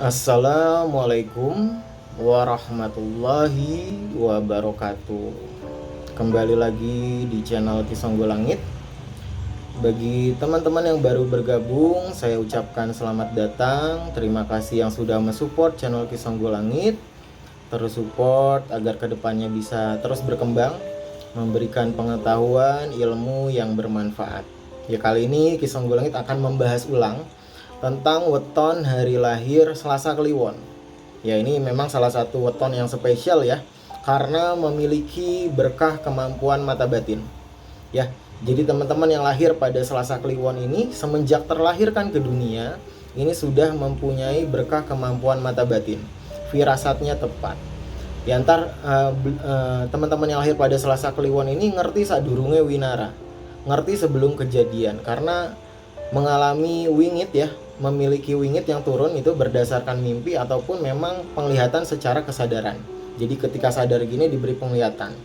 Assalamualaikum warahmatullahi wabarakatuh. Kembali lagi di channel Kisonggo Langit. Bagi teman-teman yang baru bergabung, saya ucapkan selamat datang. Terima kasih yang sudah mensupport channel Kisonggo Langit. Terus support agar kedepannya bisa terus berkembang, memberikan pengetahuan, ilmu yang bermanfaat. Ya, kali ini Kisonggo Langit akan membahas ulang tentang weton hari lahir Selasa Kliwon. Ya, ini memang salah satu weton yang spesial ya, karena memiliki berkah kemampuan mata batin. Ya, jadi teman-teman yang lahir pada Selasa Kliwon ini semenjak terlahirkan ke dunia, ini sudah mempunyai berkah kemampuan mata batin. Firasatnya tepat. Ya, teman-teman yang lahir pada Selasa Kliwon ini ngerti sadurunge winara. Ngerti sebelum kejadian, karena mengalami wingit ya, memiliki wingit yang turun itu berdasarkan mimpi ataupun memang penglihatan secara kesadaran. Jadi ketika sadar gini diberi penglihatan.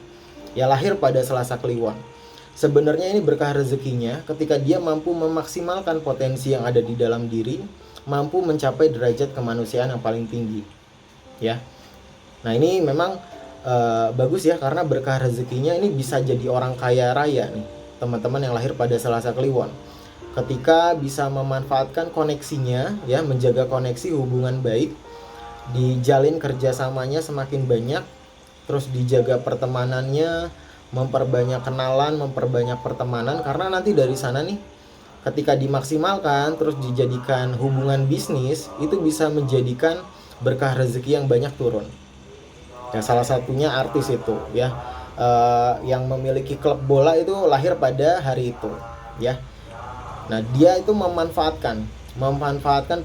Ya, lahir pada Selasa Kliwon. Sebenarnya ini berkah rezekinya ketika dia mampu memaksimalkan potensi yang ada di dalam diri, mampu mencapai derajat kemanusiaan yang paling tinggi. Ya. Nah, ini memang bagus ya, karena berkah rezekinya ini bisa jadi orang kaya raya nih, teman-teman yang lahir pada Selasa Kliwon. Ketika bisa memanfaatkan koneksinya ya, menjaga koneksi hubungan baik, dijalin kerjasamanya semakin banyak, terus dijaga pertemanannya, memperbanyak kenalan, memperbanyak pertemanan, karena nanti dari sana nih ketika dimaksimalkan terus dijadikan hubungan bisnis, itu bisa menjadikan berkah rezeki yang banyak turun. Ya, salah satunya artis itu ya, yang memiliki klub bola itu lahir pada hari itu ya. Nah, dia itu memanfaatkan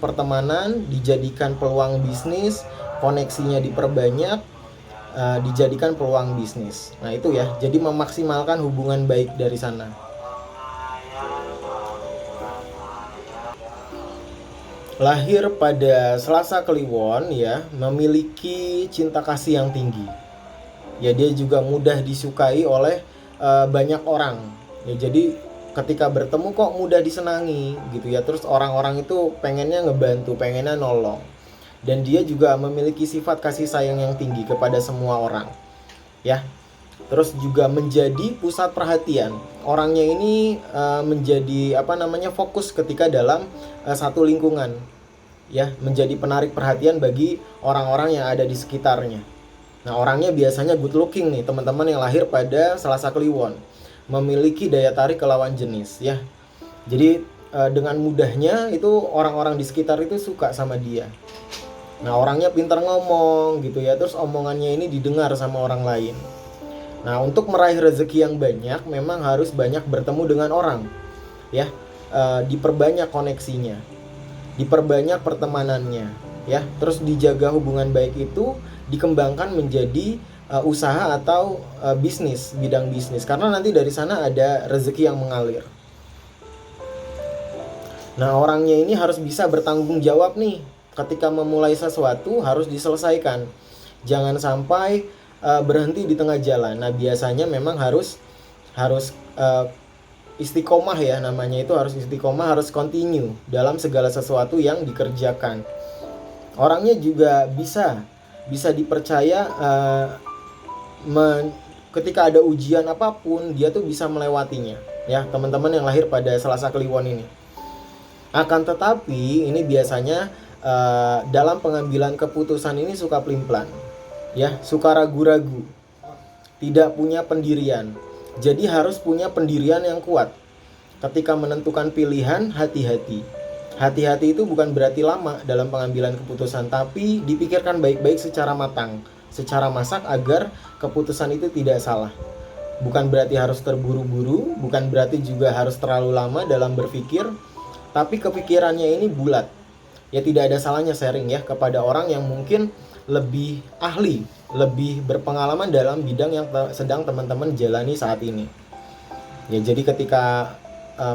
pertemanan, dijadikan peluang bisnis, koneksinya diperbanyak, dijadikan peluang bisnis. Nah, itu ya, jadi memaksimalkan hubungan baik dari sana. Lahir pada Selasa Kliwon ya, memiliki cinta kasih yang tinggi. Ya, dia juga mudah disukai oleh banyak orang. Ya, jadi ketika bertemu kok mudah disenangi gitu ya. Terus orang-orang itu pengennya ngebantu, pengennya nolong. Dan dia juga memiliki sifat kasih sayang yang tinggi kepada semua orang. Ya. Terus juga menjadi pusat perhatian. Orangnya ini menjadi fokus ketika dalam satu lingkungan. Ya, menjadi penarik perhatian bagi orang-orang yang ada di sekitarnya. Nah, orangnya biasanya good looking nih, teman-teman yang lahir pada Selasa Kliwon. Memiliki daya tarik ke lawan jenis ya. Jadi dengan mudahnya itu orang-orang di sekitar itu suka sama dia. Nah, orangnya pintar ngomong gitu ya, terus omongannya ini didengar sama orang lain. Nah, untuk meraih rezeki yang banyak memang harus banyak bertemu dengan orang ya. Diperbanyak koneksinya, diperbanyak pertemanannya ya, terus dijaga hubungan baik itu, dikembangkan menjadi usaha atau bisnis, bidang bisnis, karena nanti dari sana ada rezeki yang mengalir. Nah, orangnya ini harus bisa bertanggung jawab nih, ketika memulai sesuatu harus diselesaikan, jangan sampai berhenti di tengah jalan. Nah, biasanya memang harus istiqomah ya, namanya itu harus istiqomah, harus continue dalam segala sesuatu yang dikerjakan. Orangnya juga bisa dipercaya, ketika ada ujian apapun dia tuh bisa melewatinya ya, teman-teman yang lahir pada Selasa Kliwon ini. Akan tetapi ini biasanya dalam pengambilan keputusan ini suka pelin-pelan ya, suka ragu-ragu, tidak punya pendirian. Jadi harus punya pendirian yang kuat ketika menentukan pilihan. Hati-hati itu bukan berarti lama dalam pengambilan keputusan, tapi dipikirkan baik-baik secara matang, secara masak, agar keputusan itu tidak salah. Bukan berarti harus terburu-buru, bukan berarti juga harus terlalu lama dalam berpikir, tapi kepikirannya ini bulat. Ya, tidak ada salahnya sharing ya kepada orang yang mungkin lebih ahli, lebih berpengalaman dalam bidang yang sedang teman-teman jalani saat ini. Ya, jadi ketika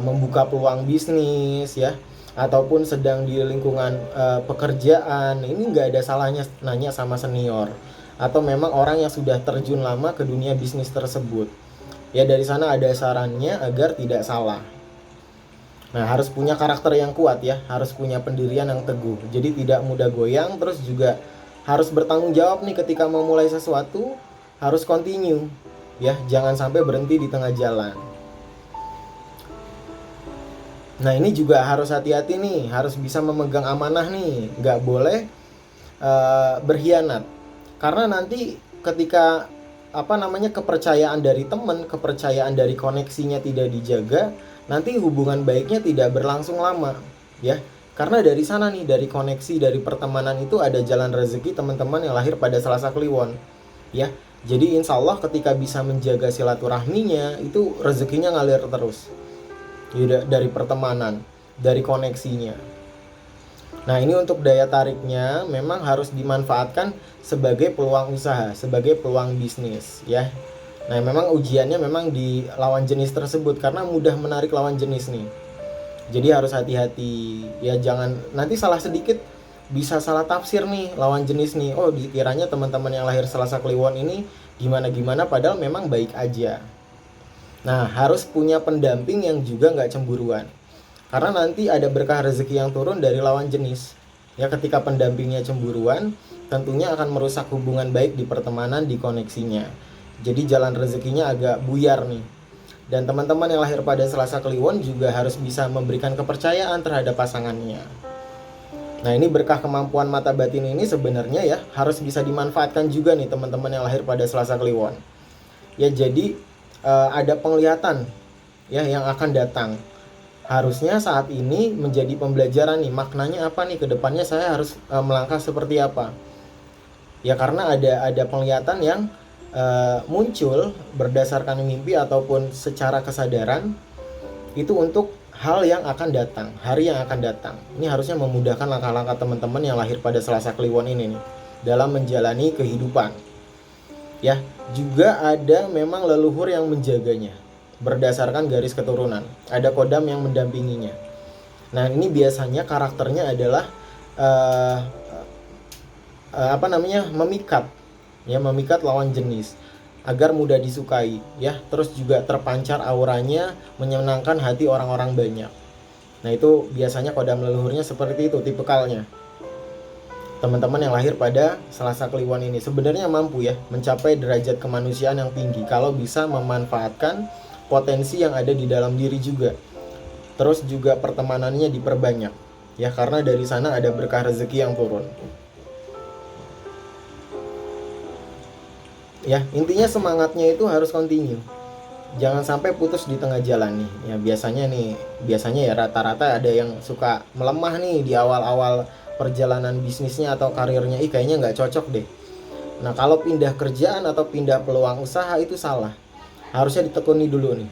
membuka peluang bisnis ya, ataupun sedang di lingkungan pekerjaan, ini nggak ada salahnya nanya sama senior atau memang orang yang sudah terjun lama ke dunia bisnis tersebut. Ya, dari sana ada sarannya agar tidak salah. Nah, harus punya karakter yang kuat ya, harus punya pendirian yang teguh. Jadi tidak mudah goyang, terus juga harus bertanggung jawab nih ketika mau mulai sesuatu, harus continue ya, jangan sampai berhenti di tengah jalan. Nah, ini juga harus hati-hati nih, harus bisa memegang amanah nih, nggak boleh berkhianat. Karena nanti ketika kepercayaan dari teman, kepercayaan dari koneksinya tidak dijaga, nanti hubungan baiknya tidak berlangsung lama ya. Karena dari sana nih, dari koneksi, dari pertemanan itu ada jalan rezeki teman-teman yang lahir pada Selasa Kliwon ya. Jadi insya Allah ketika bisa menjaga silaturahminya, itu rezekinya ngalir terus ya, dari pertemanan, dari koneksinya. Nah, ini untuk daya tariknya memang harus dimanfaatkan sebagai peluang usaha, sebagai peluang bisnis ya. Nah, memang ujiannya memang di lawan jenis tersebut karena mudah menarik lawan jenis nih. Jadi harus hati-hati ya, jangan nanti salah sedikit bisa salah tafsir nih lawan jenis nih. Oh, dikiranya teman-teman yang lahir Selasa Kliwon ini gimana-gimana padahal memang baik aja. Nah, harus punya pendamping yang juga nggak cemburuan. Karena nanti ada berkah rezeki yang turun dari lawan jenis. Ya, ketika pendampingnya cemburuan, tentunya akan merusak hubungan baik di pertemanan, di koneksinya. Jadi jalan rezekinya agak buyar nih. Dan teman-teman yang lahir pada Selasa Kliwon juga harus bisa memberikan kepercayaan terhadap pasangannya. Nah, ini berkah kemampuan mata batin ini sebenarnya ya harus bisa dimanfaatkan juga nih teman-teman yang lahir pada Selasa Kliwon. Ya, jadi ada penglihatan ya yang akan datang. Harusnya saat ini menjadi pembelajaran nih, maknanya apa nih, kedepannya saya harus melangkah seperti apa ya, karena ada penglihatan yang muncul berdasarkan mimpi ataupun secara kesadaran itu untuk hal yang akan datang, hari yang akan datang. Ini harusnya memudahkan langkah-langkah teman-teman yang lahir pada Selasa Kliwon ini nih dalam menjalani kehidupan ya. Juga ada memang leluhur yang menjaganya berdasarkan garis keturunan, ada kodam yang mendampinginya. Nah, ini biasanya karakternya adalah memikat ya, memikat lawan jenis agar mudah disukai ya, terus juga terpancar auranya, menyenangkan hati orang-orang banyak. Nah, itu biasanya kodam leluhurnya seperti itu tipikalnya. Teman-teman yang lahir pada Selasa Kliwon ini sebenarnya mampu ya mencapai derajat kemanusiaan yang tinggi kalau bisa memanfaatkan potensi yang ada di dalam diri juga. Terus juga pertemanannya diperbanyak ya, karena dari sana ada berkah rezeki yang turun. Ya, intinya semangatnya itu harus continue. Jangan sampai putus di tengah jalan nih. Ya, biasanya ya rata-rata ada yang suka melemah nih di awal-awal perjalanan bisnisnya atau karirnya. Kayaknya nggak cocok deh. Nah, kalau pindah kerjaan atau pindah peluang usaha itu salah. Harusnya ditekuni dulu nih.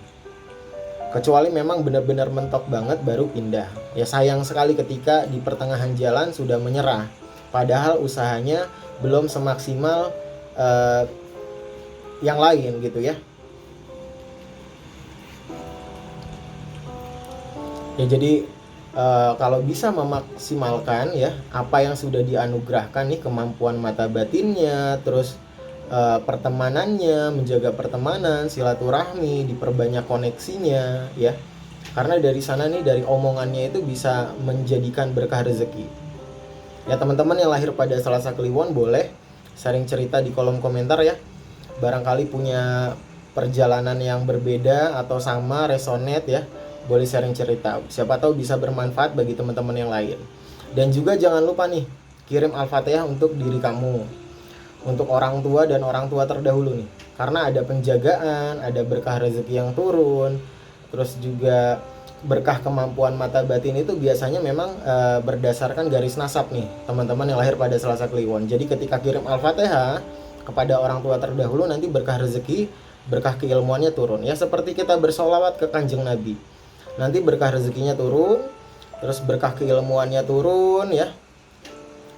Kecuali memang benar-benar mentok banget baru pindah. Ya, sayang sekali ketika di pertengahan jalan sudah menyerah. Padahal usahanya belum semaksimal yang lain gitu ya. Ya, jadi kalau bisa memaksimalkan ya apa yang sudah dianugerahkan nih, kemampuan mata batinnya, terus pertemanannya, menjaga pertemanan, silaturahmi, diperbanyak koneksinya ya. Karena dari sana nih, dari omongannya itu bisa menjadikan berkah rezeki. Ya, teman-teman yang lahir pada Selasa Kliwon boleh sharing cerita di kolom komentar ya. Barangkali punya perjalanan yang berbeda atau sama, resonate ya. Boleh sharing cerita. Siapa tahu bisa bermanfaat bagi teman-teman yang lain. Dan juga jangan lupa nih, kirim Al-Fatihah untuk diri kamu, untuk orang tua dan orang tua terdahulu nih. Karena ada penjagaan, ada berkah rezeki yang turun, terus juga berkah kemampuan mata batin itu biasanya memang berdasarkan garis nasab nih, teman-teman yang lahir pada Selasa Kliwon. Jadi ketika kirim Al-Fatihah kepada orang tua terdahulu, nanti berkah rezeki, berkah keilmuannya turun. Ya, seperti kita bersolawat ke Kanjeng Nabi. Nanti berkah rezekinya turun, terus berkah keilmuannya turun ya.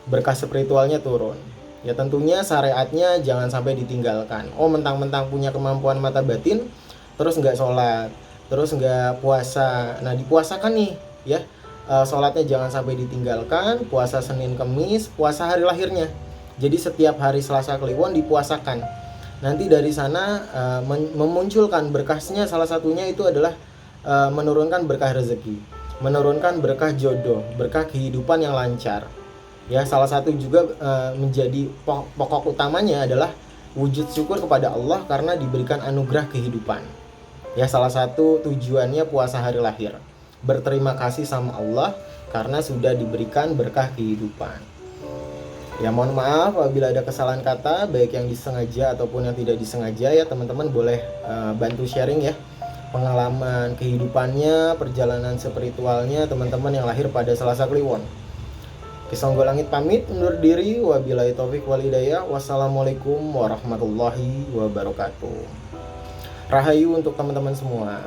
Berkah spiritualnya turun. Ya, tentunya syariatnya jangan sampai ditinggalkan. Oh, mentang-mentang punya kemampuan mata batin terus nggak sholat, terus nggak puasa. Nah, dipuasakan nih ya. Sholatnya jangan sampai ditinggalkan, puasa Senin Kemis, puasa hari lahirnya. Jadi setiap hari Selasa Kliwon dipuasakan. Nanti dari sana memunculkan berkahnya, salah satunya itu adalah menurunkan berkah rezeki. menurunkan berkah jodoh, berkah kehidupan yang lancar. Ya, salah satu juga menjadi pokok utamanya adalah wujud syukur kepada Allah karena diberikan anugerah kehidupan. Ya, salah satu tujuannya puasa hari lahir. Berterima kasih sama Allah karena sudah diberikan berkah kehidupan. Ya, mohon maaf apabila ada kesalahan kata, baik yang disengaja ataupun yang tidak disengaja. Ya, teman-teman boleh bantu sharing ya pengalaman kehidupannya, perjalanan spiritualnya teman-teman yang lahir pada Selasa Kliwon. Kisonggolangit pamit undur diri. Wabillahi taufik wal hidayah. Wassalamualaikum warahmatullahi wabarakatuh. Rahayu untuk teman-teman semua.